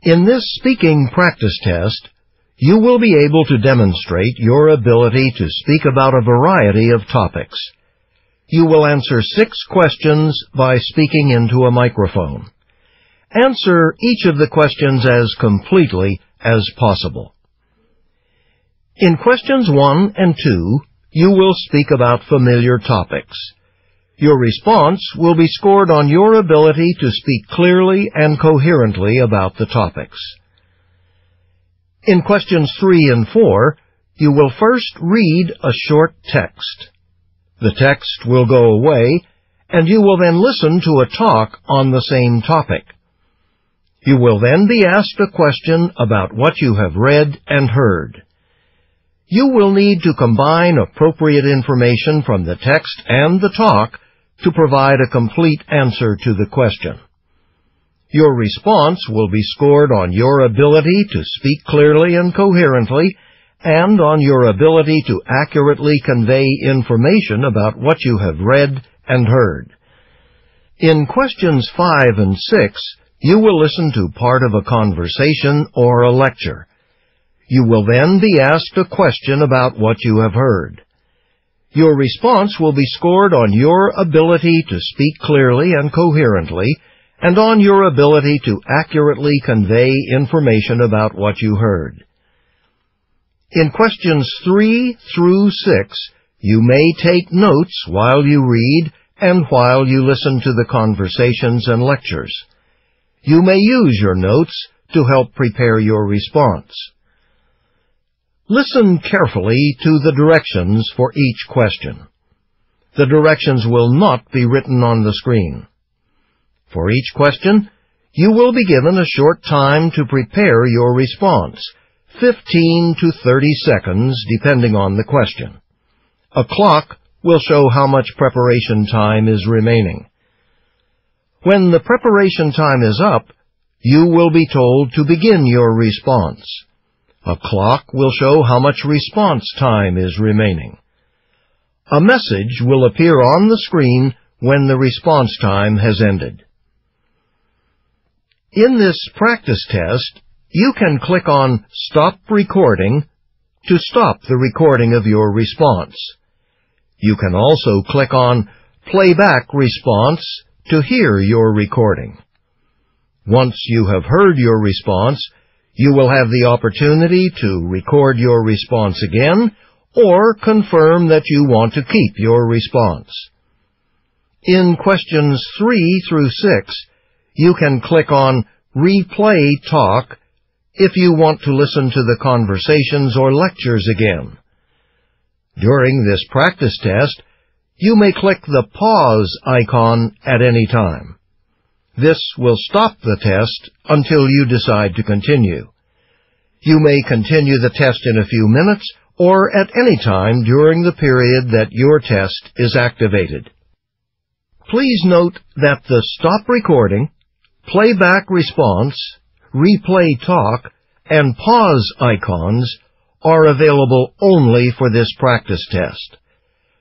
In this speaking practice test, you will be able to demonstrate your ability to speak about a variety of topics. You will answer 6 questions by speaking into a microphone. Answer each of the questions as completely as possible. In questions 1 and 2, you will speak about familiar topics. Your response will be scored on your ability to speak clearly and coherently about the topics. In questions 3 and 4, you will first read a short text. The text will go away, and you will then listen to a talk on the same topic. You will then be asked a question about what you have read and heard. You will need to combine appropriate information from the text and the talk to provide a complete answer to the question. Your response will be scored on your ability to speak clearly and coherently, and on your ability to accurately convey information about what you have read and heard. In questions 5 and 6, you will listen to part of a conversation or a lecture. You will then be asked a question about what you have heard. Your response will be scored on your ability to speak clearly and coherently, and on your ability to accurately convey information about what you heard. In questions 3 through 6, you may take notes while you read and while you listen to the conversations and lectures. You may use your notes to help prepare your response. Listen carefully to the directions for each question. The directions will not be written on the screen. For each question, you will be given a short time to prepare your response, 15 to 30 seconds depending on the question. A clock will show how much preparation time is remaining. When the preparation time is up, you will be told to begin your response. A clock will show how much response time is remaining. A message will appear on the screen when the response time has ended. In this practice test, you can click on Stop Recording to stop the recording of your response. You can also click on Playback Response to hear your recording. Once you have heard your response, you will have the opportunity to record your response again or confirm that you want to keep your response. In questions 3 through 6, you can click on Replay Talk if you want to listen to the conversations or lectures again. During this practice test, you may click the pause icon at any time. This will stop the test until you decide to continue. You may continue the test in a few minutes or at any time during the period that your test is activated. Please note that the Stop Recording, Playback Response, Replay Talk, and Pause icons are available only for this practice test.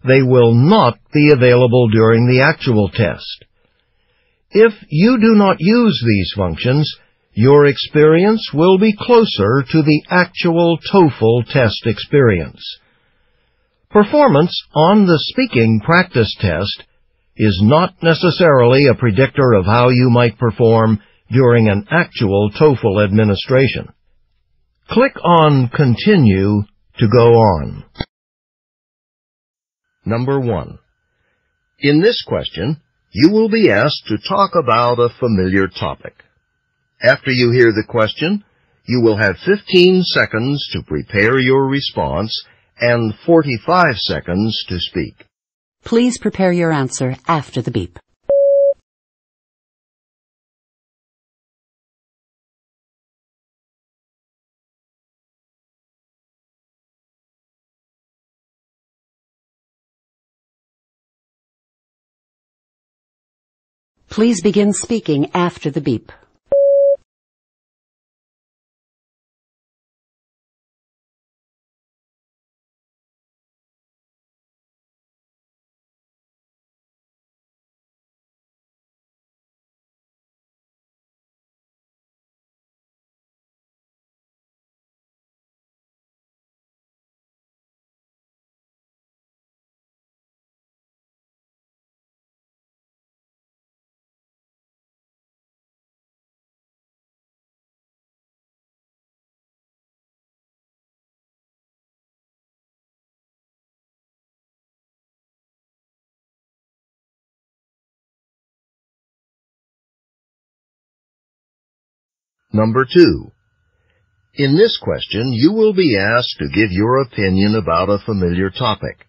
They will not be available during the actual test. If you do not use these functions, your experience will be closer to the actual Toefl test experience. Performance on the speaking practice test is not necessarily a predictor of how you might perform during an actual Toefl administration. Click on Continue to go on. Number 1. In this question, you will be asked to talk about a familiar topic. After you hear the question, you will have 15 seconds to prepare your response and 45 seconds to speak. Please prepare your answer after the beep. Please begin speaking after the beep. Number 2. In this question, you will be asked to give your opinion about a familiar topic.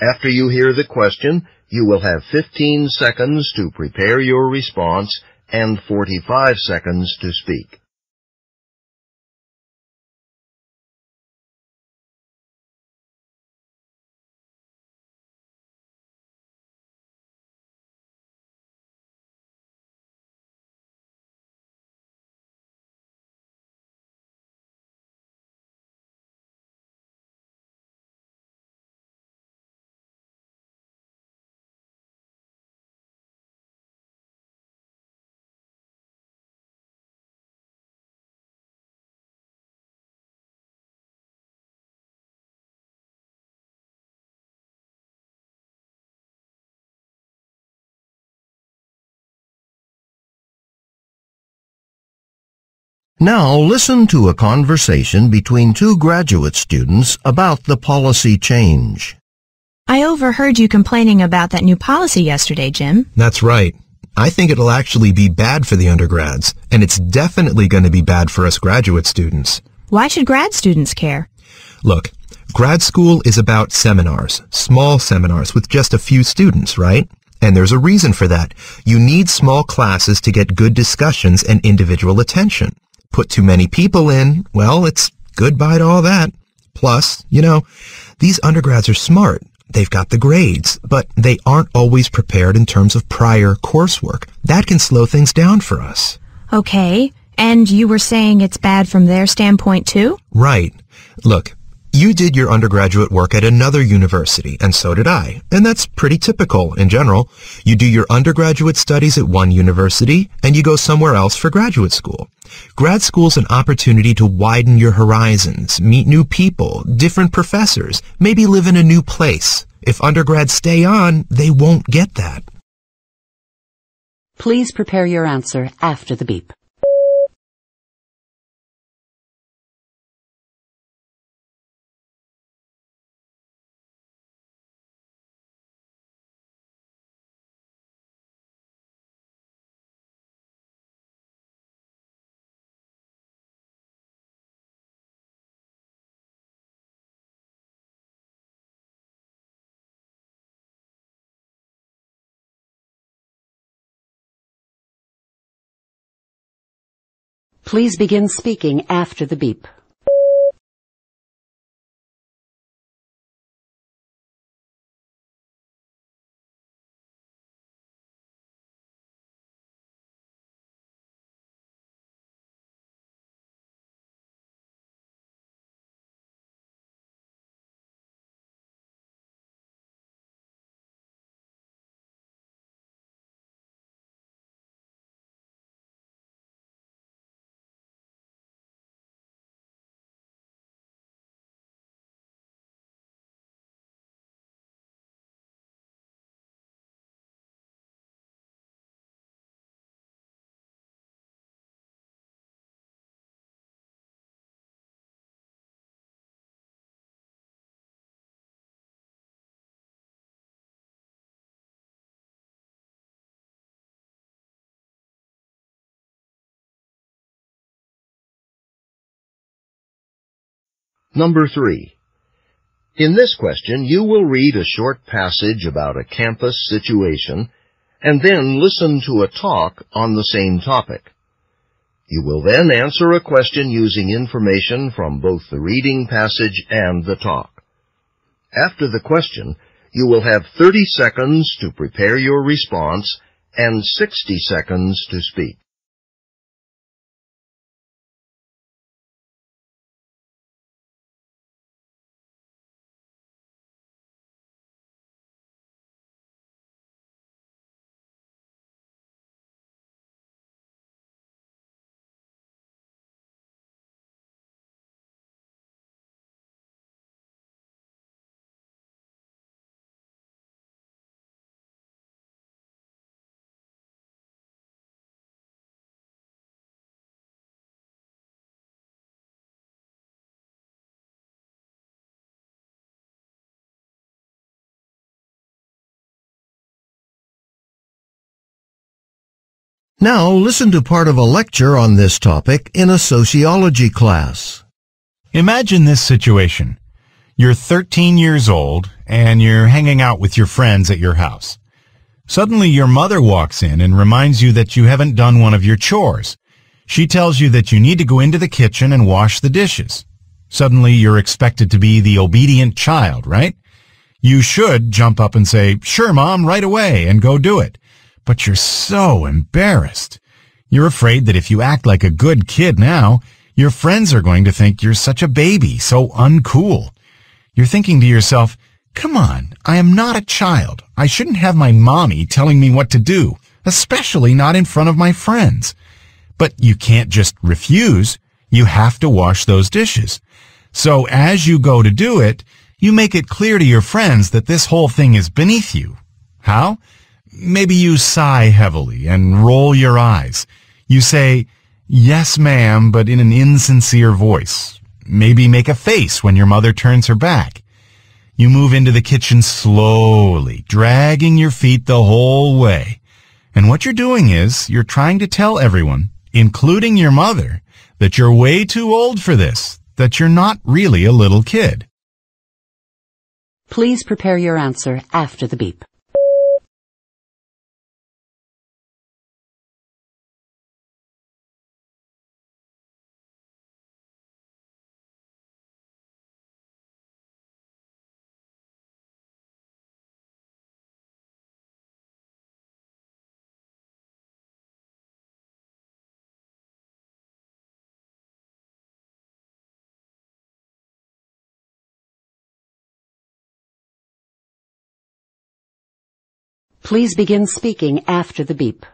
After you hear the question, you will have 15 seconds to prepare your response and 45 seconds to speak. Now listen to a conversation between two graduate students about the policy change. I overheard you complaining about that new policy yesterday, Jim. That's right. I think it'll actually be bad for the undergrads, and it's definitely going to be bad for us graduate students. Why should grad students care? Look, grad school is about seminars, small seminars with just a few students, right? And there's a reason for that. You need small classes to get good discussions and individual attention. Put too many people in, well, it's goodbye to all that. Plus, these undergrads are smart. They've got the grades, but they aren't always prepared in terms of prior coursework. That can slow things down for us. Okay, and you were saying it's bad from their standpoint too? Right. Look, you did your undergraduate work at another university, and so did I. And that's pretty typical in general. You do your undergraduate studies at one university, and you go somewhere else for graduate school. Grad school's an opportunity to widen your horizons, meet new people, different professors, maybe live in a new place. If undergrads stay on, they won't get that. Please prepare your answer after the beep. Please begin speaking after the beep. Number 3. In this question, you will read a short passage about a campus situation and then listen to a talk on the same topic. You will then answer a question using information from both the reading passage and the talk. After the question, you will have 30 seconds to prepare your response and 60 seconds to speak. Now listen to part of a lecture on this topic in a sociology class. Imagine this situation. You're 13 years old and you're hanging out with your friends at your house. Suddenly your mother walks in and reminds you that you haven't done one of your chores. She tells you that you need to go into the kitchen and wash the dishes. Suddenly you're expected to be the obedient child, right? You should jump up and say, "Sure, Mom, right away," and go do it. But you're so embarrassed. You're afraid that if you act like a good kid now, your friends are going to think you're such a baby, so uncool. You're thinking to yourself, "Come on, I am not a child. I shouldn't have my mommy telling me what to do, especially not in front of my friends." But you can't just refuse. You have to wash those dishes. So as you go to do it, you make it clear to your friends that this whole thing is beneath you. How? Maybe you sigh heavily and roll your eyes. You say, "Yes, ma'am," but in an insincere voice. Maybe make a face when your mother turns her back. You move into the kitchen slowly, dragging your feet the whole way. And what you're doing is you're trying to tell everyone, including your mother, that you're way too old for this, that you're not really a little kid. Please prepare your answer after the beep. Please begin speaking after the beep.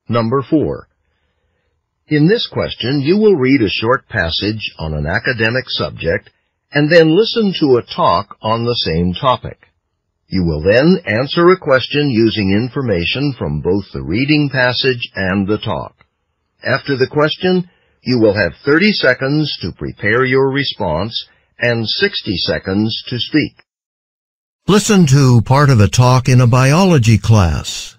Number 4. In this question, you will read a short passage on an academic subject and then listen to a talk on the same topic. You will then answer a question using information from both the reading passage and the talk. After the question, you will have 30 seconds to prepare your response and 60 seconds to speak. Listen to part of a talk in a biology class.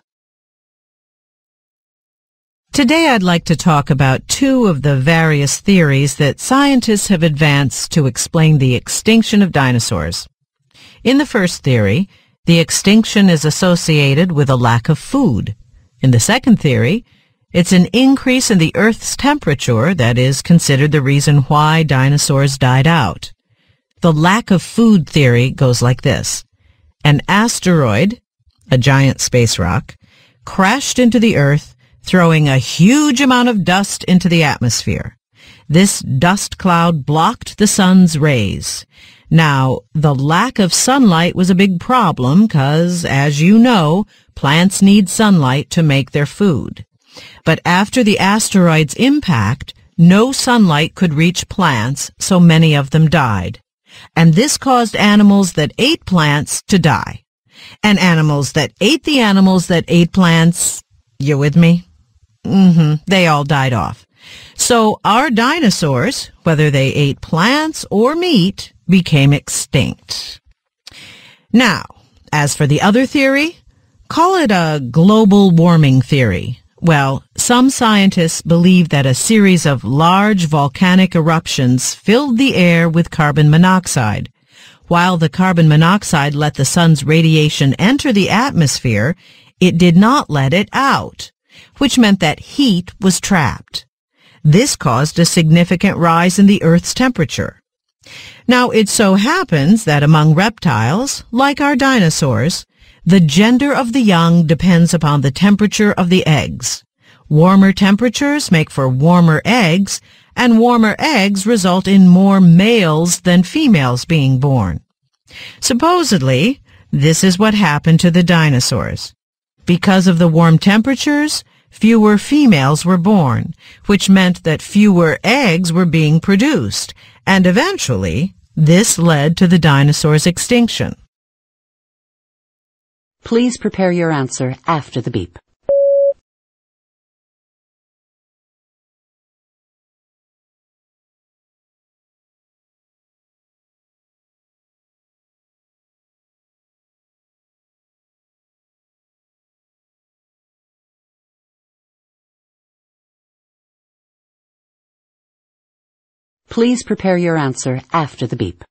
Today I'd like to talk about two of the various theories that scientists have advanced to explain the extinction of dinosaurs. In the first theory, the extinction is associated with a lack of food. In the second theory, it's an increase in the Earth's temperature that is considered the reason why dinosaurs died out. The lack of food theory goes like this. An asteroid, a giant space rock, crashed into the Earth, throwing a huge amount of dust into the atmosphere. This dust cloud blocked the sun's rays. Now, the lack of sunlight was a big problem because, as you know, plants need sunlight to make their food. But after the asteroid's impact, no sunlight could reach plants, so many of them died. And this caused animals that ate plants to die. And animals that ate the animals that ate plants, you with me? They all died off. So our dinosaurs, whether they ate plants or meat, became extinct. Now, as for the other theory, call it a global warming theory. Well, some scientists believe that a series of large volcanic eruptions filled the air with carbon monoxide. While the carbon monoxide let the sun's radiation enter the atmosphere, it did not let it out. which meant that heat was trapped. This caused a significant rise in the Earth's temperature. Now, it so happens that among reptiles, like our dinosaurs, the gender of the young depends upon the temperature of the eggs. Warmer temperatures make for warmer eggs, and warmer eggs result in more males than females being born. Supposedly, this is what happened to the dinosaurs. Because of the warm temperatures, fewer females were born, which meant that fewer eggs were being produced, and eventually, this led to the dinosaurs' extinction. Please prepare your answer after the beep. Please prepare your answer after the beep.